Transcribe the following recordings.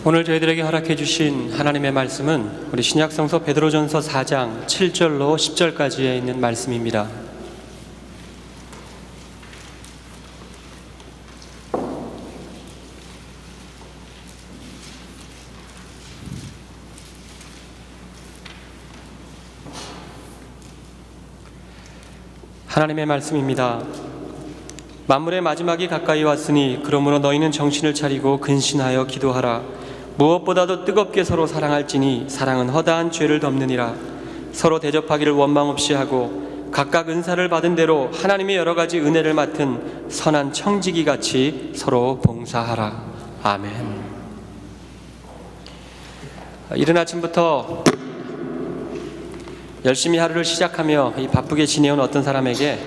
오늘 저희들에게 허락해 주신 하나님의 말씀은 우리 신약성서 베드로전서 4장 7절로 10절까지에 있는 말씀입니다. 하나님의 말씀입니다. 만물의 마지막이 가까이 왔으니 그러므로 너희는 정신을 차리고 근신하여 기도하라. 무엇보다도 뜨겁게 서로 사랑할지니 사랑은 허다한 죄를 덮느니라. 서로 대접하기를 원망 없이 하고 각각 은사를 받은 대로 하나님의 여러 가지 은혜를 맡은 선한 청지기 같이 서로 봉사하라. 아멘. 이른 아침부터 열심히 하루를 시작하며 바쁘게 지내온 어떤 사람에게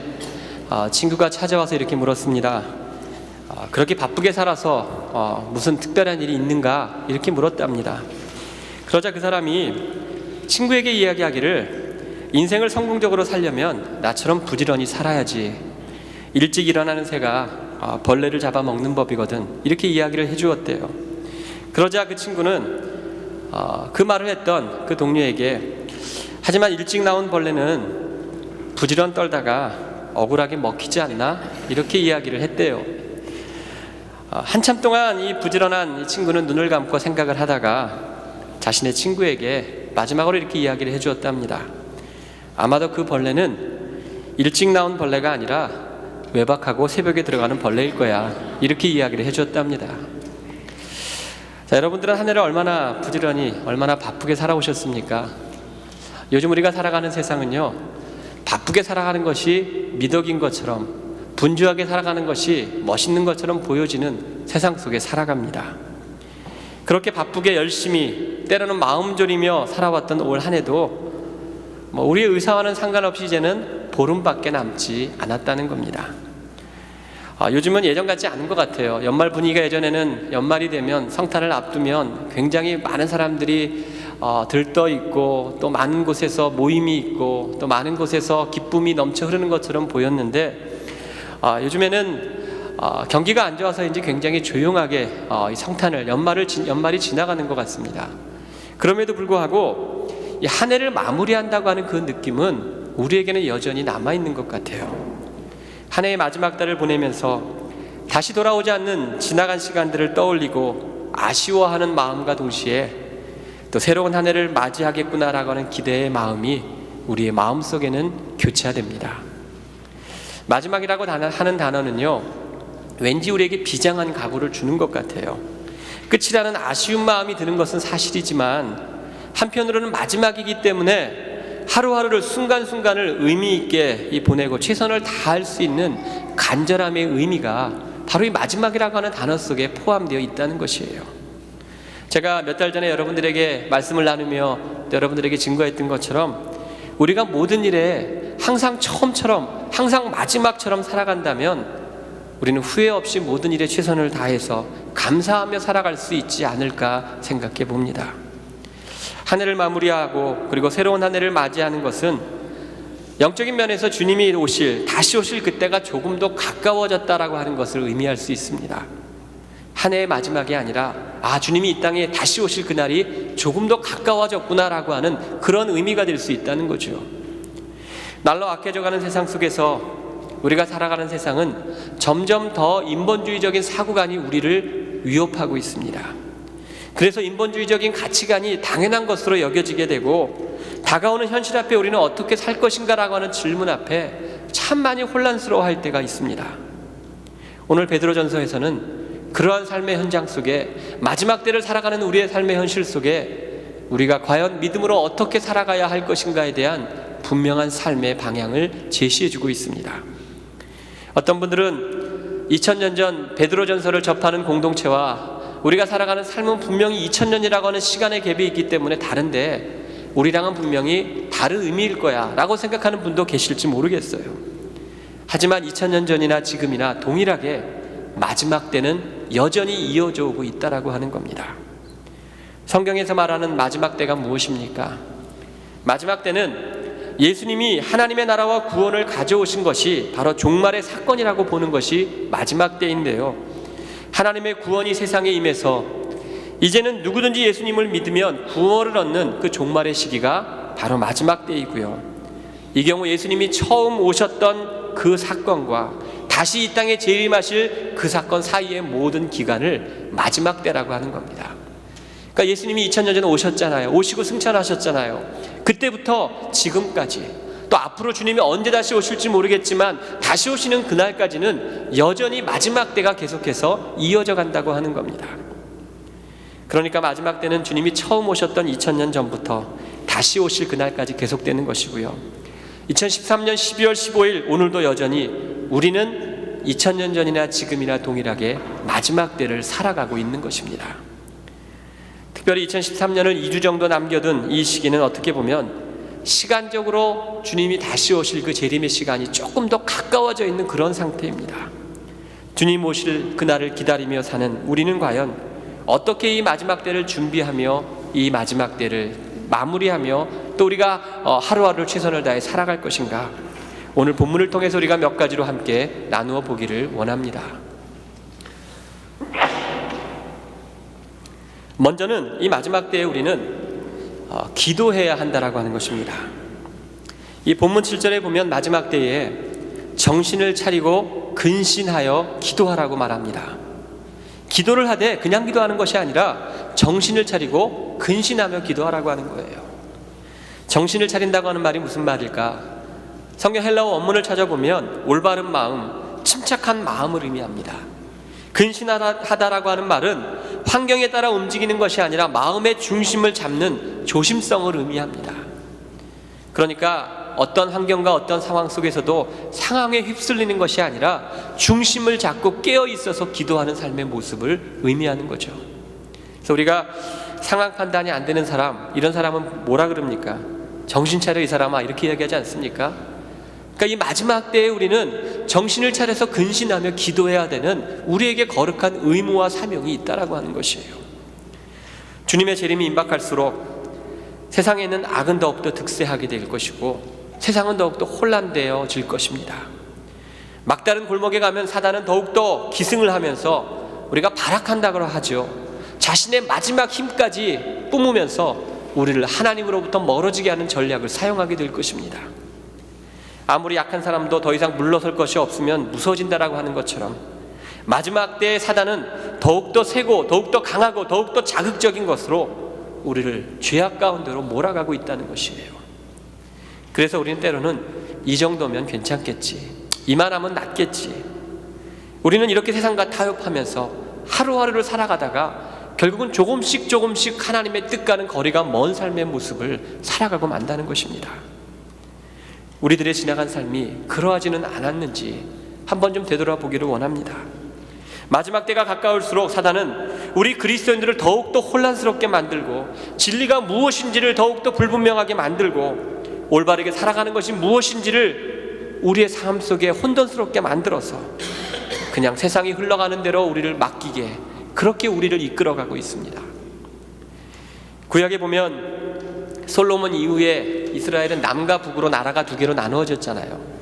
친구가 찾아와서 이렇게 물었습니다. 그렇게 바쁘게 살아서 무슨 특별한 일이 있는가? 이렇게 물었답니다. 그러자 그 사람이 친구에게 이야기하기를 인생을 성공적으로 살려면 나처럼 부지런히 살아야지. 일찍 일어나는 새가 벌레를 잡아먹는 법이거든. 이렇게 이야기를 해주었대요. 그러자 그 친구는 그 말을 했던 그 동료에게 하지만 일찍 나온 벌레는 부지런 떨다가 억울하게 먹히지 않나? 이렇게 이야기를 했대요. 한참 동안 이 부지런한 이 친구는 눈을 감고 생각을 하다가 자신의 친구에게 마지막으로 이렇게 이야기를 해주었답니다. 아마도 그 벌레는 일찍 나온 벌레가 아니라 외박하고 새벽에 들어가는 벌레일 거야. 이렇게 이야기를 해주었답니다. 자, 여러분들은 한 해를 얼마나 부지런히 얼마나 바쁘게 살아오셨습니까? 요즘 우리가 살아가는 세상은요, 바쁘게 살아가는 것이 미덕인 것처럼, 분주하게 살아가는 것이 멋있는 것처럼 보여지는 세상 속에 살아갑니다. 그렇게 바쁘게 열심히 때로는 마음 졸이며 살아왔던 올 한 해도 우리의 의사와는 상관없이 이제는 보름밖에 남지 않았다는 겁니다. 요즘은 예전 같지 않은 것 같아요. 연말 분위기가 예전에는 연말이 되면 성탄을 앞두면 굉장히 많은 사람들이 들떠 있고 또 많은 곳에서 모임이 있고 또 많은 곳에서 기쁨이 넘쳐 흐르는 것처럼 보였는데 요즘에는 경기가 안 좋아서인지 굉장히 조용하게 이 성탄을 연말이 지나가는 것 같습니다. 그럼에도 불구하고 이 한 해를 마무리한다고 하는 그 느낌은 우리에게는 여전히 남아있는 것 같아요. 한 해의 마지막 달을 보내면서 다시 돌아오지 않는 지나간 시간들을 떠올리고 아쉬워하는 마음과 동시에 또 새로운 한 해를 맞이하겠구나라고 하는 기대의 마음이 우리의 마음속에는 교차됩니다. 마지막이라고 하는 단어는요, 왠지 우리에게 비장한 각오를 주는 것 같아요. 끝이라는 아쉬운 마음이 드는 것은 사실이지만 한편으로는 마지막이기 때문에 하루하루를 순간순간을 의미 있게 보내고 최선을 다할 수 있는 간절함의 의미가 바로 이 마지막이라고 하는 단어 속에 포함되어 있다는 것이에요. 제가 몇 달 전에 여러분들에게 말씀을 나누며 여러분들에게 증거했던 것처럼 우리가 모든 일에 항상 처음처럼 항상 마지막처럼 살아간다면 우리는 후회 없이 모든 일에 최선을 다해서 감사하며 살아갈 수 있지 않을까 생각해 봅니다. 한 해를 마무리하고 그리고 새로운 한 해를 맞이하는 것은 영적인 면에서 주님이 다시 오실 그때가 조금 더 가까워졌다라고 하는 것을 의미할 수 있습니다. 한 해의 마지막이 아니라 주님이 이 땅에 다시 오실 그날이 조금 더 가까워졌구나라고 하는 그런 의미가 될 수 있다는 거죠. 날로 악해져가는 세상 속에서 우리가 살아가는 세상은 점점 더 인본주의적인 사고관이 우리를 위협하고 있습니다. 그래서 인본주의적인 가치관이 당연한 것으로 여겨지게 되고 다가오는 현실 앞에 우리는 어떻게 살 것인가라고 하는 질문 앞에 참 많이 혼란스러워할 때가 있습니다. 오늘 베드로전서에서는 그러한 삶의 현장 속에 마지막 때를 살아가는 우리의 삶의 현실 속에 우리가 과연 믿음으로 어떻게 살아가야 할 것인가에 대한 분명한 삶의 방향을 제시해주고 있습니다. 어떤 분들은 2000년 전 베드로전서를 접하는 공동체와 우리가 살아가는 삶은 분명히 2000년이라고 하는 시간의 갭이 있기 때문에 다른데 우리랑은 분명히 다른 의미일 거야 라고 생각하는 분도 계실지 모르겠어요. 하지만 2000년 전이나 지금이나 동일하게 마지막 때는 여전히 이어져 오고 있다라고 하는 겁니다. 성경에서 말하는 마지막 때가 무엇입니까? 마지막 때는 예수님이 하나님의 나라와 구원을 가져오신 것이 바로 종말의 사건이라고 보는 것이 마지막 때인데요, 하나님의 구원이 세상에 임해서 이제는 누구든지 예수님을 믿으면 구원을 얻는 그 종말의 시기가 바로 마지막 때이고요. 이 경우 예수님이 처음 오셨던 그 사건과 다시 이 땅에 재림하실 그 사건 사이의 모든 기간을 마지막 때라고 하는 겁니다. 그러니까 예수님이 2000년 전에 오셨잖아요. 오시고 승천하셨잖아요. 그때부터 지금까지, 또 앞으로 주님이 언제 다시 오실지 모르겠지만 다시 오시는 그날까지는 여전히 마지막 때가 계속해서 이어져 간다고 하는 겁니다. 그러니까 마지막 때는 주님이 처음 오셨던 2000년 전부터 다시 오실 그날까지 계속되는 것이고요. 2013년 12월 15일 오늘도 여전히 우리는 2000년 전이나 지금이나 동일하게 마지막 때를 살아가고 있는 것입니다. 특별히 2013년을 2주 정도 남겨둔 이 시기는 어떻게 보면 시간적으로 주님이 다시 오실 그 재림의 시간이 조금 더 가까워져 있는 그런 상태입니다. 주님 오실 그날을 기다리며 사는 우리는 과연 어떻게 이 마지막 때를 준비하며 이 마지막 때를 마무리하며 또 우리가 하루하루 최선을 다해 살아갈 것인가? 오늘 본문을 통해서 우리가 몇 가지로 함께 나누어 보기를 원합니다. 먼저는 이 마지막 때에 우리는 기도해야 한다라고 하는 것입니다. 이 본문 7절에 보면 마지막 때에 정신을 차리고 근신하여 기도하라고 말합니다. 기도를 하되 그냥 기도하는 것이 아니라 정신을 차리고 근신하며 기도하라고 하는 거예요. 정신을 차린다고 하는 말이 무슨 말일까? 성경 헬라어 원문을 찾아보면 올바른 마음, 침착한 마음을 의미합니다. 근신하다라고 하는 말은 환경에 따라 움직이는 것이 아니라 마음의 중심을 잡는 조심성을 의미합니다. 그러니까 어떤 환경과 어떤 상황 속에서도 상황에 휩쓸리는 것이 아니라 중심을 잡고 깨어 있어서 기도하는 삶의 모습을 의미하는 거죠. 그래서 우리가 상황 판단이 안 되는 사람, 이런 사람은 뭐라 그럽니까? 정신 차려 이 사람아, 이렇게 이야기하지 않습니까? 그러니까 이 마지막 때에 우리는 정신을 차려서 근신하며 기도해야 되는 우리에게 거룩한 의무와 사명이 있다라고 하는 것이에요. 주님의 재림이 임박할수록 세상에는 악은 더욱더 득세하게 될 것이고 세상은 더욱더 혼란되어질 것입니다. 막다른 골목에 가면 사단은 더욱더 기승을 하면서 우리가 발악한다고 하죠. 자신의 마지막 힘까지 뿜으면서 우리를 하나님으로부터 멀어지게 하는 전략을 사용하게 될 것입니다. 아무리 약한 사람도 더 이상 물러설 것이 없으면 무서워진다라고 하는 것처럼 마지막 때의 사단은 더욱더 세고 더욱더 강하고 더욱더 자극적인 것으로 우리를 죄악 가운데로 몰아가고 있다는 것이에요. 그래서 우리는 때로는 이 정도면 괜찮겠지, 이만하면 낫겠지, 우리는 이렇게 세상과 타협하면서 하루하루를 살아가다가 결국은 조금씩 하나님의 뜻과는 거리가 먼 삶의 모습을 살아가고 만다는 것입니다. 우리들의 지나간 삶이 그러하지는 않았는지 한번 좀 되돌아보기를 원합니다. 마지막 때가 가까울수록 사단은 우리 그리스도인들을 더욱더 혼란스럽게 만들고 진리가 무엇인지를 더욱더 불분명하게 만들고 올바르게 살아가는 것이 무엇인지를 우리의 삶 속에 혼돈스럽게 만들어서 그냥 세상이 흘러가는 대로 우리를 맡기게, 그렇게 우리를 이끌어가고 있습니다. 구약에 보면 솔로몬 이후에 이스라엘은 남과 북으로 나라가 두 개로 나누어졌잖아요.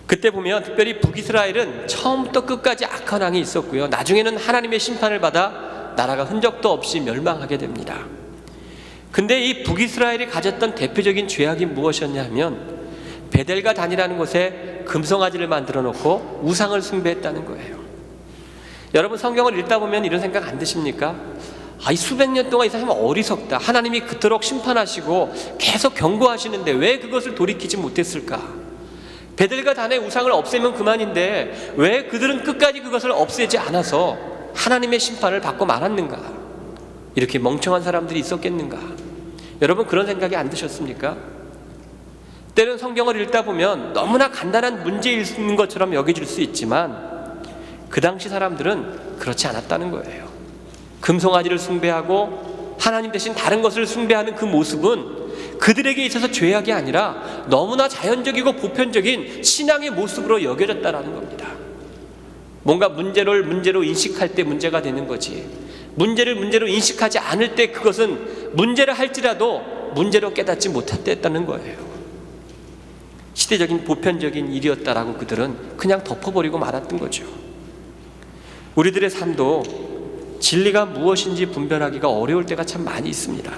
그때 보면 특별히 북이스라엘은 처음부터 끝까지 악한 왕이 있었고요, 나중에는 하나님의 심판을 받아 나라가 흔적도 없이 멸망하게 됩니다. 근데 이 북이스라엘이 가졌던 대표적인 죄악이 무엇이었냐 하면 베델과 단이라는 곳에 금송아지를 만들어 놓고 우상을 숭배했다는 거예요. 여러분 성경을 읽다 보면 이런 생각 안 드십니까? 이 수백 년 동안 이 사람은 어리석다, 하나님이 그토록 심판하시고 계속 경고하시는데 왜 그것을 돌이키지 못했을까? 베델과 단의 우상을 없애면 그만인데 왜 그들은 끝까지 그것을 없애지 않아서 하나님의 심판을 받고 말았는가? 이렇게 멍청한 사람들이 있었겠는가? 여러분 그런 생각이 안 드셨습니까? 때는 성경을 읽다 보면 너무나 간단한 문제 있는 것처럼 여겨질 수 있지만 그 당시 사람들은 그렇지 않았다는 거예요. 금송아지를 숭배하고 하나님 대신 다른 것을 숭배하는 그 모습은 그들에게 있어서 죄악이 아니라 너무나 자연적이고 보편적인 신앙의 모습으로 여겨졌다는 겁니다. 뭔가 문제로 인식할 때 문제가 되는 거지, 문제를 문제로 인식하지 않을 때 그것은 문제를 할지라도 문제로 깨닫지 못했다는 거예요. 시대적인 보편적인 일이었다라고 그들은 그냥 덮어버리고 말았던 거죠. 우리들의 삶도 진리가 무엇인지 분별하기가 어려울 때가 참 많이 있습니다.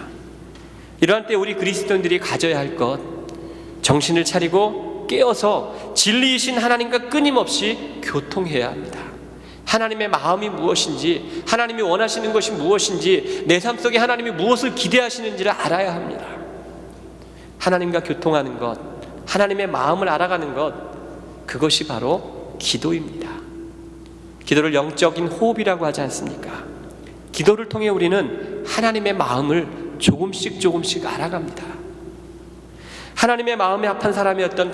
이러한 때 우리 그리스도인들이 가져야 할 것, 정신을 차리고 깨어서 진리이신 하나님과 끊임없이 교통해야 합니다. 하나님의 마음이 무엇인지, 하나님이 원하시는 것이 무엇인지, 내 삶 속에 하나님이 무엇을 기대하시는지를 알아야 합니다. 하나님과 교통하는 것, 하나님의 마음을 알아가는 것, 그것이 바로 기도입니다. 기도를 영적인 호흡이라고 하지 않습니까? 기도를 통해 우리는 하나님의 마음을 조금씩 알아갑니다. 하나님의 마음에 합한 사람이었던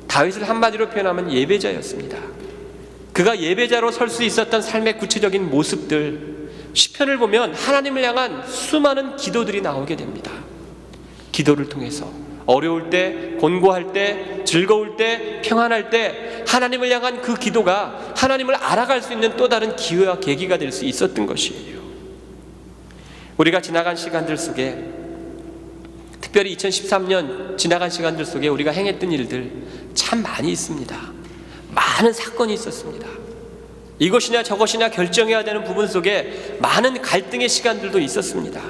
다윗을 한마디로 표현하면 예배자였습니다. 그가 예배자로 설 수 있었던 삶의 구체적인 모습들, 시편을 보면 하나님을 향한 수많은 기도들이 나오게 됩니다. 기도를 통해서 어려울 때, 곤고할 때, 즐거울 때, 평안할 때 하나님을 향한 그 기도가 하나님을 알아갈 수 있는 또 다른 기회와 계기가 될 수 있었던 것이에요. 우리가 지나간 시간들 속에, 특별히 2013년 지나간 시간들 속에 우리가 행했던 일들 참 많이 있습니다. 많은 사건이 있었습니다. 이것이냐 저것이냐 결정해야 되는 부분 속에 많은 갈등의 시간들도 있었습니다.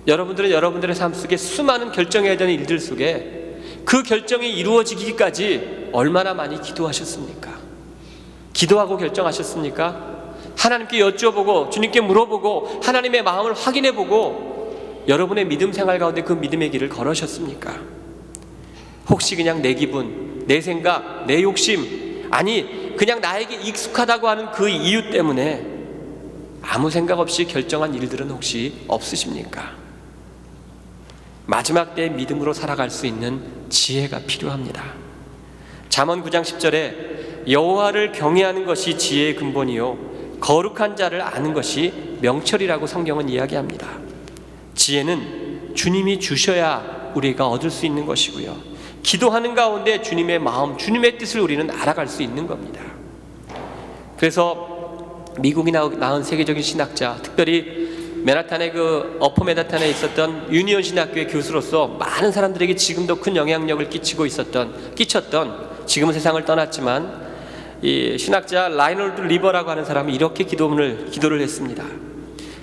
여러분들은 여러분들의 삶 속에 수많은 결정해야 되는 일들 속에 그 결정이 이루어지기까지 얼마나 많이 기도하셨습니까? 기도하고 결정하셨습니까? 하나님께 여쭤보고 주님께 물어보고 하나님의 마음을 확인해보고 여러분의 믿음 생활 가운데 그 믿음의 길을 걸으셨습니까? 혹시 그냥 내 기분, 내 생각, 내 욕심, 아니 그냥 나에게 익숙하다고 하는 그 이유 때문에 아무 생각 없이 결정한 일들은 혹시 없으십니까? 마지막 때의 믿음으로 살아갈 수 있는 지혜가 필요합니다. 잠언 9장 10절에 여호와를 경외하는 것이 지혜의 근본이요 거룩한 자를 아는 것이 명철이라고 성경은 이야기합니다. 지혜는 주님이 주셔야 우리가 얻을 수 있는 것이고요, 기도하는 가운데 주님의 마음, 주님의 뜻을 우리는 알아갈 수 있는 겁니다. 그래서 미국이 낳은 세계적인 신학자, 특별히 맨하탄의 그 어퍼 맨하탄에 있었던 유니온 신학교의 교수로서 많은 사람들에게 지금도 큰 영향력을 끼쳤던 지금은 세상을 떠났지만 이 신학자 라이놀드 리버라고 하는 사람이 이렇게 기도를 했습니다.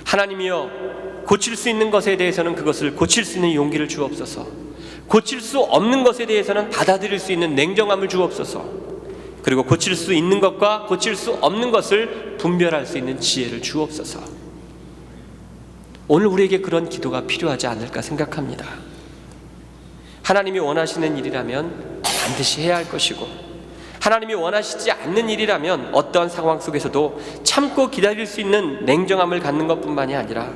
하나님이여, 고칠 수 있는 것에 대해서는 그것을 고칠 수 있는 용기를 주옵소서, 고칠 수 없는 것에 대해서는 받아들일 수 있는 냉정함을 주옵소서, 그리고 고칠 수 있는 것과 고칠 수 없는 것을 분별할 수 있는 지혜를 주옵소서. 오늘 우리에게 그런 기도가 필요하지 않을까 생각합니다. 하나님이 원하시는 일이라면 반드시 해야 할 것이고, 하나님이 원하시지 않는 일이라면 어떠한 상황 속에서도 참고 기다릴 수 있는 냉정함을 갖는 것뿐만이 아니라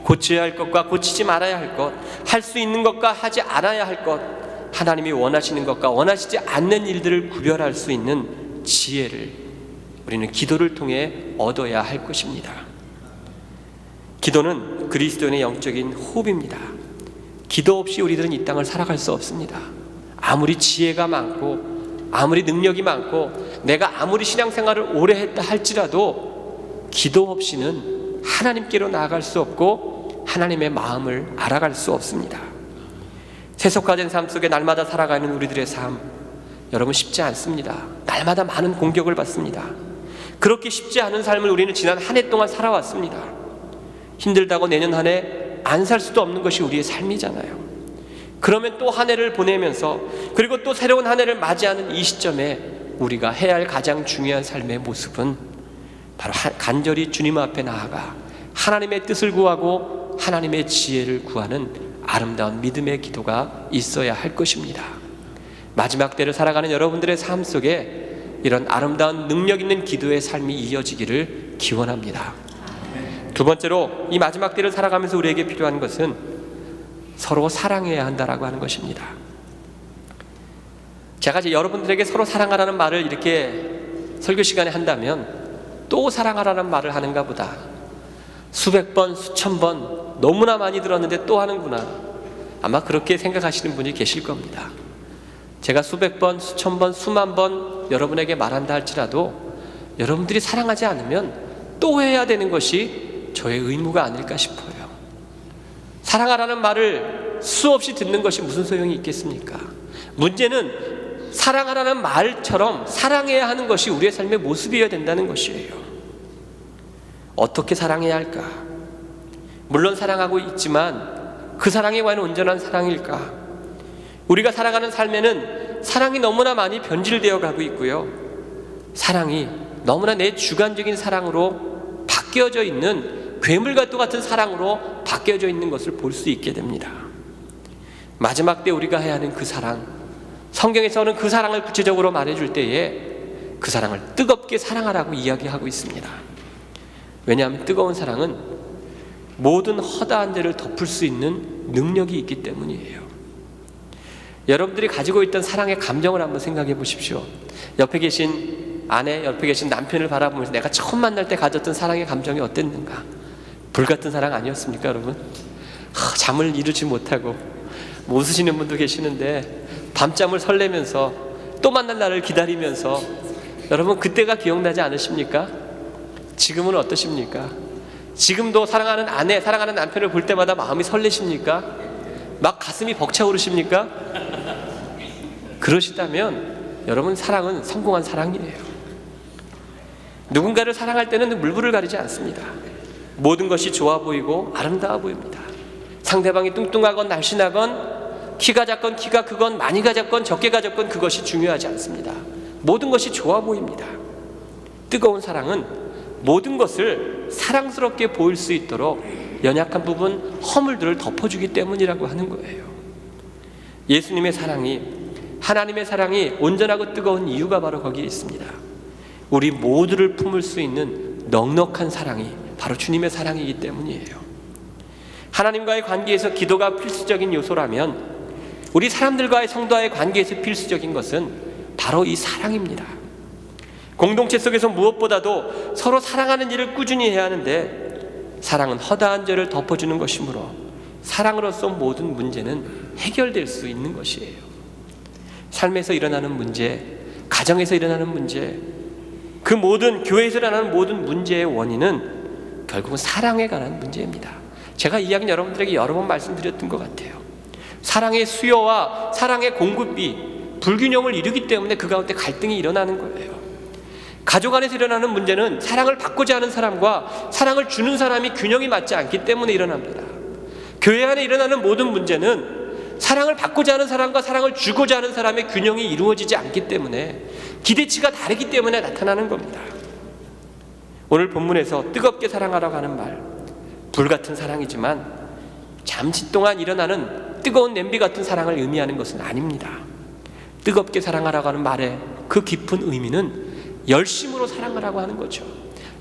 고쳐야 할 것과 고치지 말아야 할 것, 할 수 있는 것과 하지 않아야 할 것, 하나님이 원하시는 것과 원하시지 않는 일들을 구별할 수 있는 지혜를 우리는 기도를 통해 얻어야 할 것입니다. 기도는 그리스도인의 영적인 호흡입니다. 기도 없이 우리들은 이 땅을 살아갈 수 없습니다. 아무리 지혜가 많고 아무리 능력이 많고 내가 아무리 신앙생활을 오래 했다 할지라도 기도 없이는 하나님께로 나아갈 수 없고 하나님의 마음을 알아갈 수 없습니다. 세속화된 삶 속에 날마다 살아가는 우리들의 삶, 여러분 쉽지 않습니다. 날마다 많은 공격을 받습니다. 그렇게 쉽지 않은 삶을 우리는 지난 한 해 동안 살아왔습니다. 힘들다고 내년 한 해 안 살 수도 없는 것이 우리의 삶이잖아요. 그러면 또 한 해를 보내면서 그리고 또 새로운 한 해를 맞이하는 이 시점에 우리가 해야 할 가장 중요한 삶의 모습은 바로 간절히 주님 앞에 나아가 하나님의 뜻을 구하고 하나님의 지혜를 구하는 아름다운 믿음의 기도가 있어야 할 것입니다. 마지막 때를 살아가는 여러분들의 삶 속에 이런 아름다운 능력 있는 기도의 삶이 이어지기를 기원합니다. 두 번째로 이 마지막 때를 살아가면서 우리에게 필요한 것은 서로 사랑해야 한다라고 하는 것입니다. 제가 이제 여러분들에게 서로 사랑하라는 말을 이렇게 설교 시간에 한다면 또 사랑하라는 말을 하는가 보다, 수백 번, 수천 번 너무나 많이 들었는데 또 하는구나, 아마 그렇게 생각하시는 분이 계실 겁니다. 제가 수백 번, 수천 번, 수만 번 여러분에게 말한다 할지라도 여러분들이 사랑하지 않으면 또 해야 되는 것이 저의 의무가 아닐까 싶어요. 사랑하라는 말을 수없이 듣는 것이 무슨 소용이 있겠습니까? 문제는 사랑하라는 말처럼 사랑해야 하는 것이 우리의 삶의 모습이어야 된다는 것이에요. 어떻게 사랑해야 할까? 물론 사랑하고 있지만 그 사랑이 과연 온전한 사랑일까? 우리가 살아가는 삶에는 사랑이 너무나 많이 변질되어 가고 있고요, 사랑이 너무나 내 주관적인 사랑으로 바뀌어져 있는, 괴물과 같은 사랑으로 바뀌어져 있는 것을 볼 수 있게 됩니다. 마지막 때 우리가 해야 하는 그 사랑, 성경에서는 그 사랑을 구체적으로 말해줄 때에 그 사랑을 뜨겁게 사랑하라고 이야기하고 있습니다. 왜냐하면 뜨거운 사랑은 모든 허다한 죄를 덮을 수 있는 능력이 있기 때문이에요. 여러분들이 가지고 있던 사랑의 감정을 한번 생각해 보십시오. 옆에 계신 아내, 옆에 계신 남편을 바라보면서 내가 처음 만날 때 가졌던 사랑의 감정이 어땠는가? 불같은 사랑 아니었습니까, 여러분? 잠을 이루지 못하고 웃으시는 분도 계시는데 밤잠을 설레면서 또 만날 날을 기다리면서, 여러분 그때가 기억나지 않으십니까? 지금은 어떠십니까? 지금도 사랑하는 아내, 사랑하는 남편을 볼 때마다 마음이 설레십니까? 막 가슴이 벅차오르십니까? 그러시다면 여러분, 사랑은 성공한 사랑이에요. 누군가를 사랑할 때는 물불을 가리지 않습니다. 모든 것이 좋아 보이고 아름다워 보입니다. 상대방이 뚱뚱하건 날씬하건, 키가 작건 키가 크건, 많이 가졌건 적게 가졌건 그것이 중요하지 않습니다. 모든 것이 좋아 보입니다. 뜨거운 사랑은 모든 것을 사랑스럽게 보일 수 있도록 연약한 부분, 허물들을 덮어주기 때문이라고 하는 거예요. 예수님의 사랑이, 하나님의 사랑이 온전하고 뜨거운 이유가 바로 거기에 있습니다. 우리 모두를 품을 수 있는 넉넉한 사랑이 바로 주님의 사랑이기 때문이에요. 하나님과의 관계에서 기도가 필수적인 요소라면 우리 사람들과의, 성도와의 관계에서 필수적인 것은 바로 이 사랑입니다. 공동체 속에서 무엇보다도 서로 사랑하는 일을 꾸준히 해야 하는데, 사랑은 허다한 죄를 덮어주는 것이므로 사랑으로서 모든 문제는 해결될 수 있는 것이에요. 삶에서 일어나는 문제, 가정에서 일어나는 문제, 그 모든, 교회에서 일어나는 모든 문제의 원인은 결국은 사랑에 관한 문제입니다. 제가 이 이야기는 여러분들에게 여러 번 말씀드렸던 것 같아요. 사랑의 수요와 사랑의 공급이 불균형을 이루기 때문에 그 가운데 갈등이 일어나는 거예요. 가족 안에서 일어나는 문제는 사랑을 받고자 하는 사람과 사랑을 주는 사람이 균형이 맞지 않기 때문에 일어납니다. 교회 안에 일어나는 모든 문제는 사랑을 받고자 하는 사람과 사랑을 주고자 하는 사람의 균형이 이루어지지 않기 때문에, 기대치가 다르기 때문에 나타나는 겁니다. 오늘 본문에서 뜨겁게 사랑하라고 하는 말, 불같은 사랑이지만 잠시 동안 일어나는 뜨거운 냄비 같은 사랑을 의미하는 것은 아닙니다. 뜨겁게 사랑하라고 하는 말의 그 깊은 의미는 열심으로 사랑하라고 하는 거죠.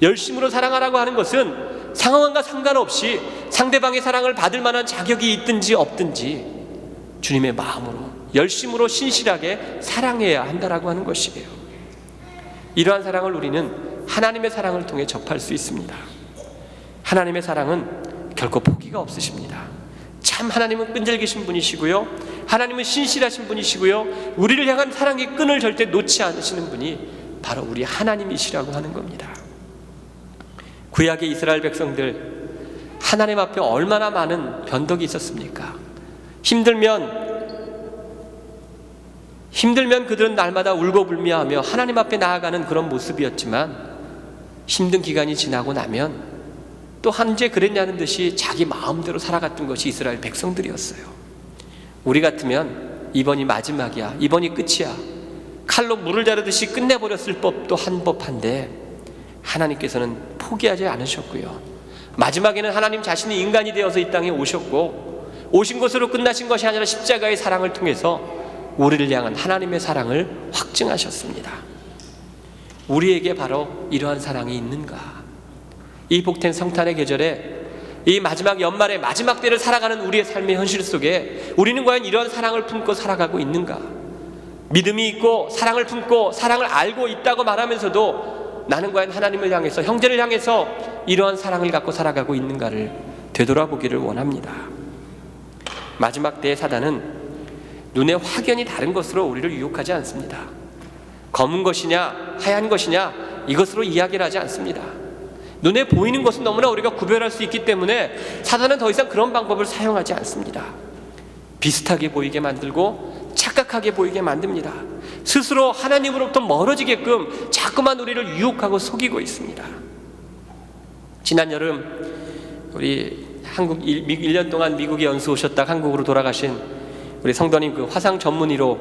열심으로 사랑하라고 하는 것은 상황과 상관없이 상대방의 사랑을 받을 만한 자격이 있든지 없든지 주님의 마음으로 열심으로 신실하게 사랑해야 한다라고 하는 것이에요. 이러한 사랑을 우리는 하나님의 사랑을 통해 접할 수 있습니다. 하나님의 사랑은 결코 포기가 없으십니다. 참 하나님은 끈질기신 분이시고요, 하나님은 신실하신 분이시고요, 우리를 향한 사랑의 끈을 절대 놓지 않으시는 분이 바로 우리 하나님이시라고 하는 겁니다. 구약의 이스라엘 백성들, 하나님 앞에 얼마나 많은 변덕이 있었습니까? 힘들면 그들은 날마다 울고불미하며 하나님 앞에 나아가는 그런 모습이었지만, 힘든 기간이 지나고 나면 또 언제 그랬냐는 듯이 자기 마음대로 살아갔던 것이 이스라엘 백성들이었어요. 우리 같으면 이번이 마지막이야, 이번이 끝이야, 칼로 물을 자르듯이 끝내버렸을 법도 한 법한데, 하나님께서는 포기하지 않으셨고요, 마지막에는 하나님 자신이 인간이 되어서 이 땅에 오셨고, 오신 것으로 끝나신 것이 아니라 십자가의 사랑을 통해서 우리를 향한 하나님의 사랑을 확증하셨습니다. 우리에게 바로 이러한 사랑이 있는가? 이 복된 성탄의 계절에, 이 마지막 연말의 마지막 때를 살아가는 우리의 삶의 현실 속에 우리는 과연 이러한 사랑을 품고 살아가고 있는가? 믿음이 있고 사랑을 품고 사랑을 알고 있다고 말하면서도 나는 과연 하나님을 향해서, 형제를 향해서 이러한 사랑을 갖고 살아가고 있는가를 되돌아보기를 원합니다. 마지막 때의 사단은 눈의 확연히 다른 것으로 우리를 유혹하지 않습니다. 검은 것이냐 하얀 것이냐 이것으로 이야기를 하지 않습니다. 눈에 보이는 것은 너무나 우리가 구별할 수 있기 때문에 사단은 더 이상 그런 방법을 사용하지 않습니다. 비슷하게 보이게 만들고 착각하게 보이게 만듭니다. 스스로 하나님으로부터 멀어지게끔 자꾸만 우리를 유혹하고 속이고 있습니다. 지난 여름 우리 한국 1년 동안 미국에 연수 오셨다 한국으로 돌아가신 우리 성도님, 그 화상 전문의로,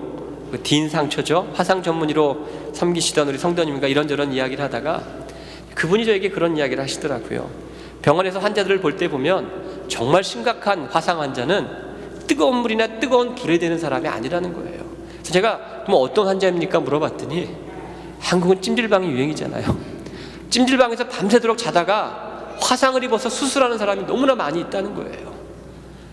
그 딘 상처죠, 화상 전문의로 섬기시던 우리 성도님과 이런저런 이야기를 하다가 그분이 저에게 그런 이야기를 하시더라고요. 병원에서 환자들을 볼 때 보면 정말 심각한 화상 환자는 뜨거운 물이나 뜨거운 불에 대는 사람이 아니라는 거예요. 그래서 제가 뭐 어떤 환자입니까 물어봤더니 한국은 찜질방이 유행이잖아요. 찜질방에서 밤새도록 자다가 화상을 입어서 수술하는 사람이 너무나 많이 있다는 거예요.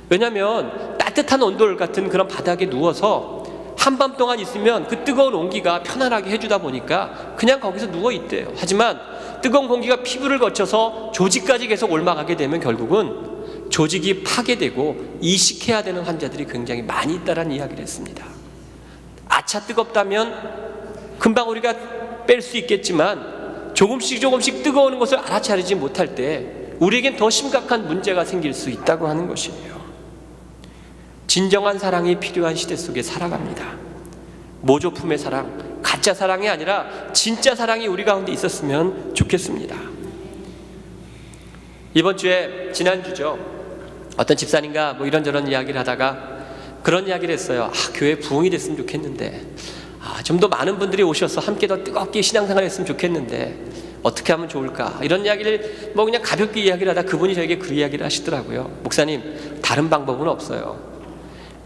왜냐하면 따뜻한 온돌 같은 그런 바닥에 누워서 한밤 동안 있으면 그 뜨거운 온기가 편안하게 해주다 보니까 그냥 거기서 누워 있대요. 하지만 뜨거운 공기가 피부를 거쳐서 조직까지 계속 올라가게 되면 결국은 조직이 파괴되고 이식해야 되는 환자들이 굉장히 많이 있다는 이야기를 했습니다. 아차 뜨겁다면 금방 우리가 뺄 수 있겠지만 조금씩 뜨거운 것을 알아차리지 못할 때 우리에겐 더 심각한 문제가 생길 수 있다고 하는 것이에요. 진정한 사랑이 필요한 시대 속에 살아갑니다. 모조품의 사랑, 가짜 사랑이 아니라 진짜 사랑이 우리 가운데 있었으면 좋겠습니다. 이번 주에, 지난주죠, 어떤 집사님과 뭐 이런저런 이야기를 하다가 그런 이야기를 했어요. 교회 부흥이 됐으면 좋겠는데, 좀 더 많은 분들이 오셔서 함께 더 뜨겁게 신앙생활 했으면 좋겠는데 어떻게 하면 좋을까? 이런 이야기를 뭐 그냥 가볍게 이야기를 하다 그분이 저에게 그 이야기를 하시더라고요. 목사님, 다른 방법은 없어요.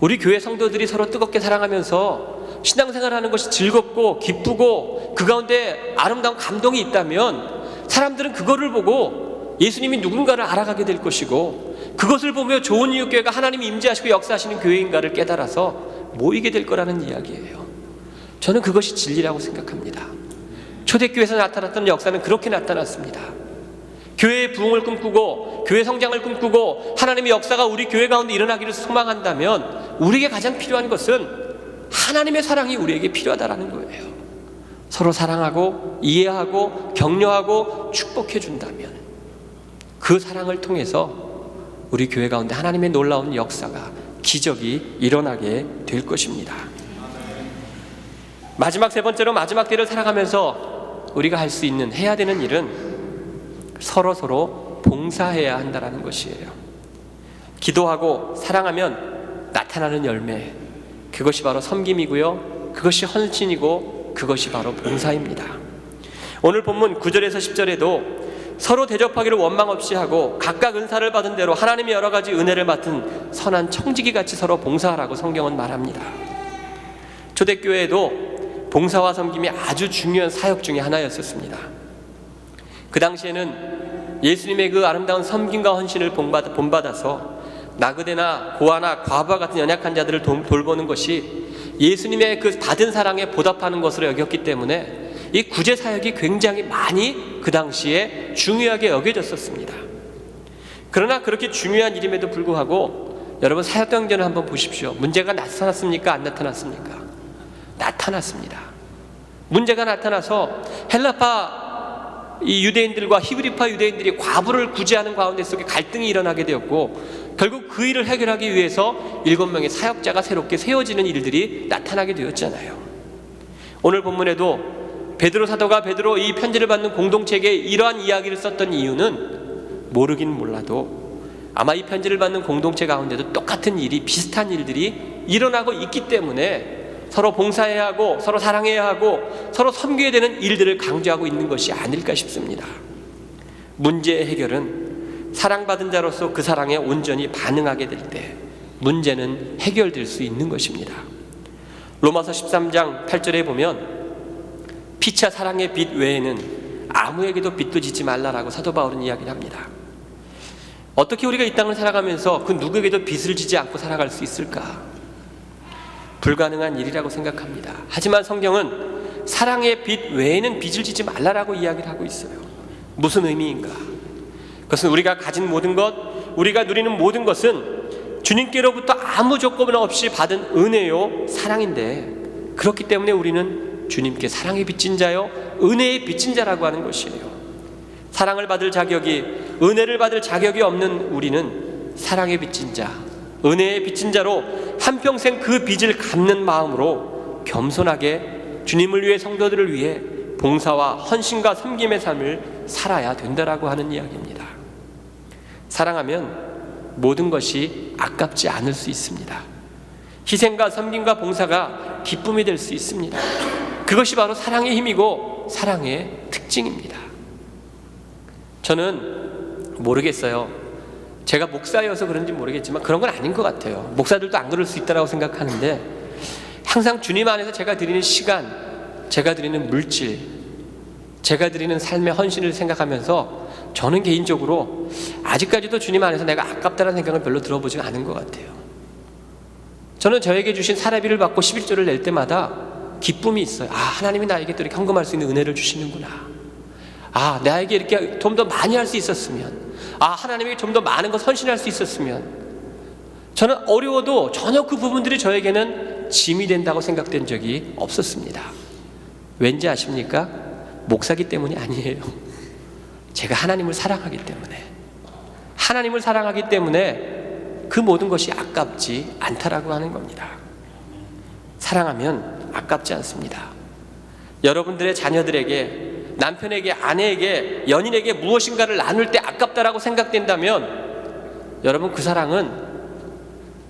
우리 교회 성도들이 서로 뜨겁게 사랑하면서 신앙생활하는 것이 즐겁고 기쁘고 그 가운데 아름다운 감동이 있다면 사람들은 그거를 보고 예수님이 누군가를 알아가게 될 것이고, 그것을 보며 좋은 이웃교회가 하나님이 임재하시고 역사하시는 교회인가를 깨달아서 모이게 될 거라는 이야기예요. 저는 그것이 진리라고 생각합니다. 초대교회에서 나타났던 역사는 그렇게 나타났습니다. 교회의 부흥을 꿈꾸고 교회 성장을 꿈꾸고 하나님의 역사가 우리 교회 가운데 일어나기를 소망한다면 우리에게 가장 필요한 것은 하나님의 사랑이 우리에게 필요하다라는 거예요. 서로 사랑하고 이해하고 격려하고 축복해 준다면 그 사랑을 통해서 우리 교회 가운데 하나님의 놀라운 역사가, 기적이 일어나게 될 것입니다. 마지막, 세 번째로, 마지막 때를 살아가면서 우리가 할 수 있는, 해야 되는 일은 서로 봉사해야 한다는 것이에요. 기도하고 사랑하면 나타나는 열매, 그것이 바로 섬김이고요, 그것이 헌신이고, 그것이 바로 봉사입니다. 오늘 본문 9절에서 10절에도 서로 대접하기를 원망 없이 하고 각각 은사를 받은 대로 하나님의 여러 가지 은혜를 맡은 선한 청지기 같이 서로 봉사하라고 성경은 말합니다. 초대교회에도 봉사와 섬김이 아주 중요한 사역 중에 하나였었습니다. 그 당시에는 예수님의 그 아름다운 섬김과 헌신을 본받아서 나그네나 고아나 과부와 같은 연약한 자들을 돌보는 것이 예수님의 그 받은 사랑에 보답하는 것으로 여겼기 때문에 이 구제 사역이 굉장히 많이 그 당시에 중요하게 여겨졌었습니다. 그러나 그렇게 중요한 일임에도 불구하고 여러분, 사역경전을 한번 보십시오. 문제가 나타났습니까? 안 나타났습니까? 나타났습니다. 문제가 나타나서 헬라파 이 유대인들과 히브리파 유대인들이 과부를 구제하는 가운데 속에 갈등이 일어나게 되었고, 결국 그 일을 해결하기 위해서 7명의 사역자가 새롭게 세워지는 일들이 나타나게 되었잖아요. 오늘 본문에도 베드로 사도가 이 편지를 받는 공동체에게 이러한 이야기를 썼던 이유는 모르긴 몰라도 아마 이 편지를 받는 공동체 가운데도 똑같은 일이, 비슷한 일들이 일어나고 있기 때문에 서로 봉사해야 하고 서로 사랑해야 하고 서로 섬겨야 되는 일들을 강조하고 있는 것이 아닐까 싶습니다. 문제의 해결은 사랑받은 자로서 그 사랑에 온전히 반응하게 될 때 문제는 해결될 수 있는 것입니다. 로마서 13장 8절에 보면 피차 사랑의 빚 외에는 아무에게도 빚도 지지 말라라고 사도 바울은 이야기를 합니다. 어떻게 우리가 이 땅을 살아가면서 그 누구에게도 빚을 지지 않고 살아갈 수 있을까? 불가능한 일이라고 생각합니다. 하지만 성경은 사랑의 빚 외에는 빚을 지지 말라라고 이야기를 하고 있어요. 무슨 의미인가? 그것은 우리가 가진 모든 것, 우리가 누리는 모든 것은 주님께로부터 아무 조건 없이 받은 은혜요, 사랑인데, 그렇기 때문에 우리는 주님께 사랑의 빚진 자요, 은혜의 빚진 자라고 하는 것이에요. 사랑을 받을 자격이, 은혜를 받을 자격이 없는 우리는 사랑의 빚진 자, 은혜의 빚진 자로 한평생 그 빚을 갚는 마음으로 겸손하게 주님을 위해, 성도들을 위해 봉사와 헌신과 섬김의 삶을 살아야 된다라고 하는 이야기입니다. 사랑하면 모든 것이 아깝지 않을 수 있습니다. 희생과 섬김과 봉사가 기쁨이 될 수 있습니다. 그것이 바로 사랑의 힘이고 사랑의 특징입니다. 저는 모르겠어요. 제가 목사여서 그런지 모르겠지만 그런 건 아닌 것 같아요. 목사들도 안 그럴 수 있다고 생각하는데, 항상 주님 안에서 제가 드리는 시간, 제가 드리는 물질, 제가 드리는 삶의 헌신을 생각하면서 저는 개인적으로 아직까지도 주님 안에서 내가 아깝다는 생각을 별로 들어보지 않은 것 같아요. 저는 저에게 주신 사례비를 받고 11조를 낼 때마다 기쁨이 있어요. 하나님이 나에게 또 이렇게 헌금할 수 있는 은혜를 주시는구나. 나에게 이렇게 좀 더 많이 할 수 있었으면, 하나님에게 좀 더 많은 것 헌신할 수 있었으면. 저는 어려워도 전혀 그 부분들이 저에게는 짐이 된다고 생각된 적이 없었습니다. 왠지 아십니까? 목사기 때문이 아니에요. 제가 하나님을 사랑하기 때문에, 하나님을 사랑하기 때문에 그 모든 것이 아깝지 않다라고 하는 겁니다. 사랑하면 아깝지 않습니다. 여러분들의 자녀들에게, 남편에게, 아내에게, 연인에게 무엇인가를 나눌 때 아깝다라고 생각된다면 여러분, 그 사랑은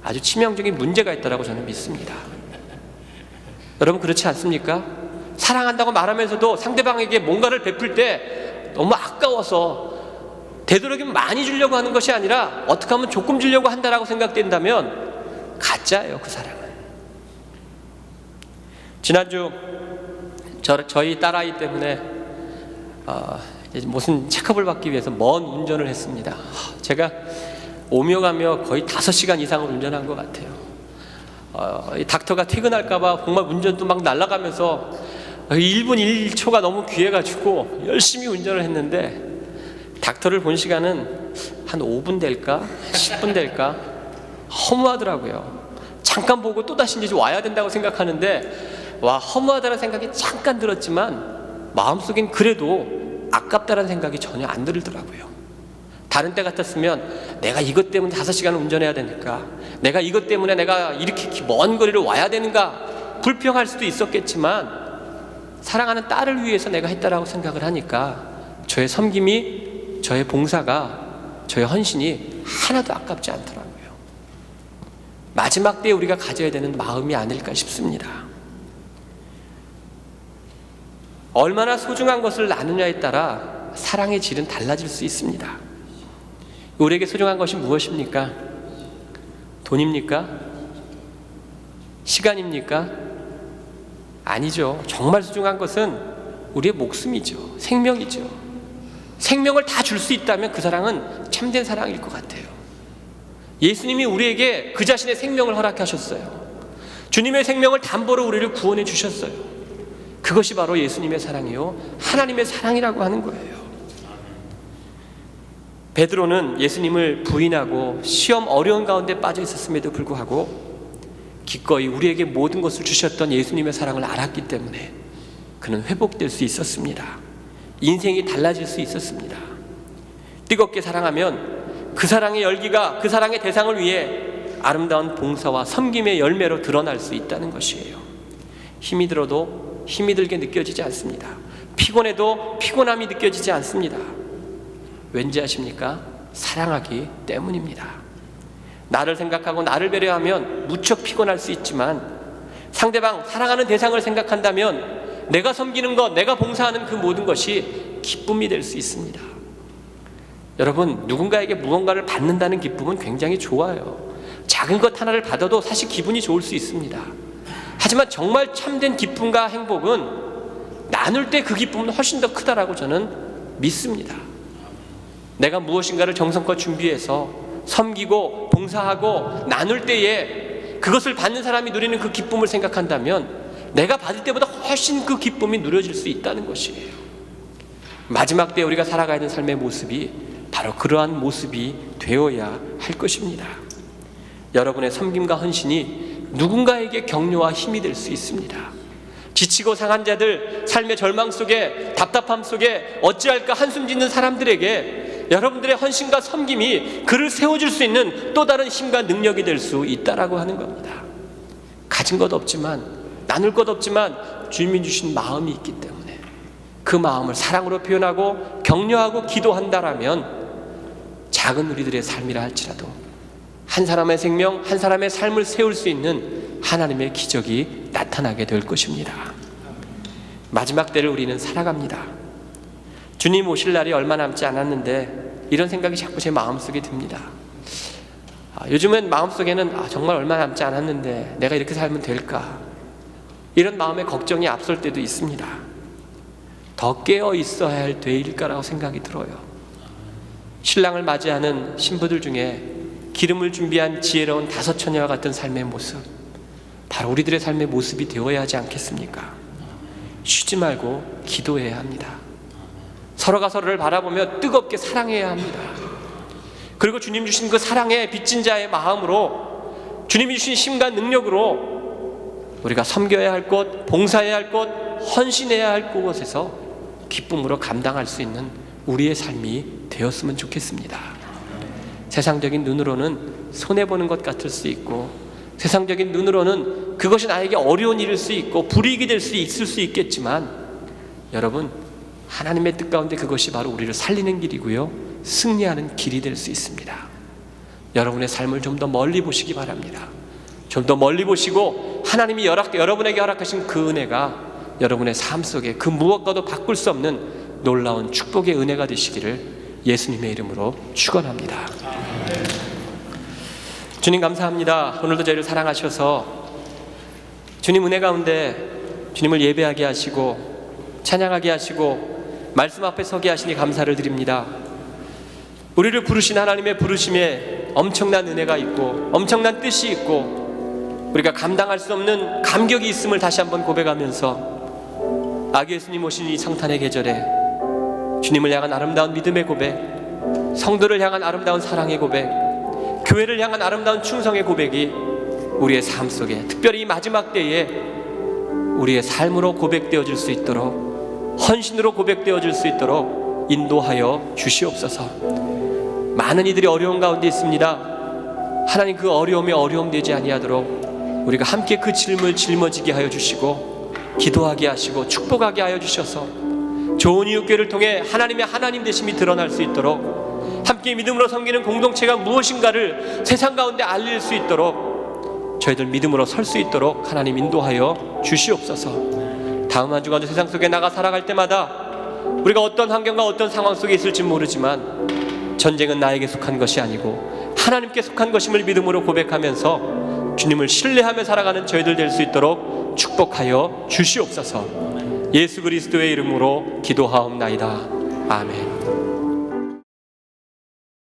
아주 치명적인 문제가 있다라고 저는 믿습니다. 여러분, 그렇지 않습니까? 사랑한다고 말하면서도 상대방에게 뭔가를 베풀 때 너무 아까워서 되도록이면 많이 주려고 하는 것이 아니라 어떻게 하면 조금 주려고 한다라고 생각된다면 가짜예요, 그 사랑은. 지난주 저희 딸아이 때문에 무슨 체크업을 받기 위해서 먼 운전을 했습니다. 제가 오며 가며 거의 5시간 이상을 운전한 것 같아요. 이 닥터가 퇴근할까봐 정말 운전도 막 날아가면서 1분 1초가 너무 귀해가지고 열심히 운전을 했는데, 닥터를 본 시간은 한 5분 될까? 10분 될까? 허무하더라고요. 잠깐 보고 또다시 이제 와야 된다고 생각하는데, 허무하다는 생각이 잠깐 들었지만 마음속엔 그래도 아깝다는 생각이 전혀 안 들더라고요. 다른 때 같았으면 내가 이것 때문에 5시간을 운전해야 되니까, 내가 이것 때문에 내가 이렇게 먼 거리를 와야 되는가 불평할 수도 있었겠지만, 사랑하는 딸을 위해서 내가 했다라고 생각을 하니까 저의 섬김이, 저의 봉사가, 저의 헌신이 하나도 아깝지 않더라고요. 마지막 때에 우리가 가져야 되는 마음이 아닐까 싶습니다. 얼마나 소중한 것을 나누냐에 따라 사랑의 질은 달라질 수 있습니다. 우리에게 소중한 것이 무엇입니까? 돈입니까? 시간입니까? 아니죠. 정말 소중한 것은 우리의 목숨이죠. 생명이죠. 생명을 다 줄 수 있다면 그 사랑은 참된 사랑일 것 같아요. 예수님이 우리에게 그 자신의 생명을 허락하셨어요. 주님의 생명을 담보로 우리를 구원해 주셨어요. 그것이 바로 예수님의 사랑이요, 하나님의 사랑이라고 하는 거예요. 베드로는 예수님을 부인하고 시험 어려운 가운데 빠져 있었음에도 불구하고 기꺼이 우리에게 모든 것을 주셨던 예수님의 사랑을 알았기 때문에 그는 회복될 수 있었습니다. 인생이 달라질 수 있었습니다. 뜨겁게 사랑하면 그 사랑의 열기가 그 사랑의 대상을 위해 아름다운 봉사와 섬김의 열매로 드러날 수 있다는 것이에요. 힘이 들어도 힘이 들게 느껴지지 않습니다. 피곤해도 피곤함이 느껴지지 않습니다. 왠지 아십니까? 사랑하기 때문입니다. 나를 생각하고 나를 배려하면 무척 피곤할 수 있지만, 상대방, 사랑하는 대상을 생각한다면 내가 섬기는 것, 내가 봉사하는 그 모든 것이 기쁨이 될 수 있습니다. 여러분, 누군가에게 무언가를 받는다는 기쁨은 굉장히 좋아요. 작은 것 하나를 받아도 사실 기분이 좋을 수 있습니다. 하지만 정말 참된 기쁨과 행복은 나눌 때 그 기쁨은 훨씬 더 크다라고 저는 믿습니다. 내가 무엇인가를 정성껏 준비해서 섬기고 봉사하고 나눌 때에 그것을 받는 사람이 누리는 그 기쁨을 생각한다면 내가 받을 때보다 훨씬 그 기쁨이 누려질 수 있다는 것이에요. 마지막 때 우리가 살아가야 하는 삶의 모습이 바로 그러한 모습이 되어야 할 것입니다. 여러분의 섬김과 헌신이 누군가에게 격려와 힘이 될 수 있습니다. 지치고 상한 자들, 삶의 절망 속에, 답답함 속에 어찌할까 한숨 짓는 사람들에게 여러분들의 헌신과 섬김이 그를 세워줄 수 있는 또 다른 힘과 능력이 될 수 있다라고 하는 겁니다. 가진 것 없지만, 나눌 것 없지만 주님이 주신 마음이 있기 때문에 그 마음을 사랑으로 표현하고 격려하고 기도한다라면 작은 우리들의 삶이라 할지라도 한 사람의 생명, 한 사람의 삶을 세울 수 있는 하나님의 기적이 나타나게 될 것입니다. 마지막 때를 우리는 살아갑니다. 주님 오실 날이 얼마 남지 않았는데 이런 생각이 자꾸 제 마음속에 듭니다. 요즘엔 마음속에는 정말 얼마 남지 않았는데 내가 이렇게 살면 될까, 이런 마음의 걱정이 앞설 때도 있습니다. 더 깨어 있어야 할 때일까라고 생각이 들어요. 신랑을 맞이하는 신부들 중에 기름을 준비한 지혜로운 다섯 처녀와 같은 삶의 모습, 바로 우리들의 삶의 모습이 되어야 하지 않겠습니까? 쉬지 말고 기도해야 합니다. 서로가 서로를 바라보며 뜨겁게 사랑해야 합니다. 그리고 주님 주신 그 사랑의 빚진 자의 마음으로, 주님이 주신 힘과 능력으로 우리가 섬겨야 할 곳, 봉사해야 할 곳, 헌신해야 할 곳에서 기쁨으로 감당할 수 있는 우리의 삶이 되었으면 좋겠습니다. 세상적인 눈으로는 손해보는 것 같을 수 있고, 세상적인 눈으로는 그것이 나에게 어려운 일일 수 있고 불이익이 될 수 있을 수 있겠지만, 여러분, 하나님의 뜻 가운데 그것이 바로 우리를 살리는 길이고요, 승리하는 길이 될 수 있습니다. 여러분의 삶을 좀 더 멀리 보시기 바랍니다. 좀 더 멀리 보시고 하나님이 여러분에게 허락하신 그 은혜가 여러분의 삶 속에 그 무엇과도 바꿀 수 없는 놀라운 축복의 은혜가 되시기를 예수님의 이름으로 축원합니다. 주님 감사합니다. 오늘도 저희를 사랑하셔서 주님 은혜 가운데 주님을 예배하게 하시고 찬양하게 하시고 말씀 앞에 서게 하시니 감사를 드립니다. 우리를 부르신 하나님의 부르심에 엄청난 은혜가 있고 엄청난 뜻이 있고 우리가 감당할 수 없는 감격이 있음을 다시 한번 고백하면서 아기 예수님 오신 이 성탄의 계절에 주님을 향한 아름다운 믿음의 고백, 성도를 향한 아름다운 사랑의 고백, 교회를 향한 아름다운 충성의 고백이 우리의 삶 속에, 특별히 이 마지막 때에 우리의 삶으로 고백되어질 수 있도록, 헌신으로 고백되어질 수 있도록 인도하여 주시옵소서. 많은 이들이 어려운 가운데 있습니다. 하나님, 그 어려움에 어려움되지 아니하도록 우리가 함께 그 짐을 짊어지게 하여 주시고 기도하게 하시고 축복하게 하여 주셔서 좋은 이웃교회를 통해 하나님의 하나님 되심이 드러날 수 있도록, 함께 믿음으로 섬기는 공동체가 무엇인가를 세상 가운데 알릴 수 있도록 저희들 믿음으로 설 수 있도록 하나님 인도하여 주시옵소서. 다음 한 주간도 세상 속에 나가 살아갈 때마다 우리가 어떤 환경과 어떤 상황 속에 있을지 모르지만 전쟁은 나에게 속한 것이 아니고 하나님께 속한 것임을 믿음으로 고백하면서 주님을 신뢰하며 살아가는 저희들 될 수 있도록 축복하여 주시옵소서. 예수 그리스도의 이름으로 기도하옵나이다. 아멘.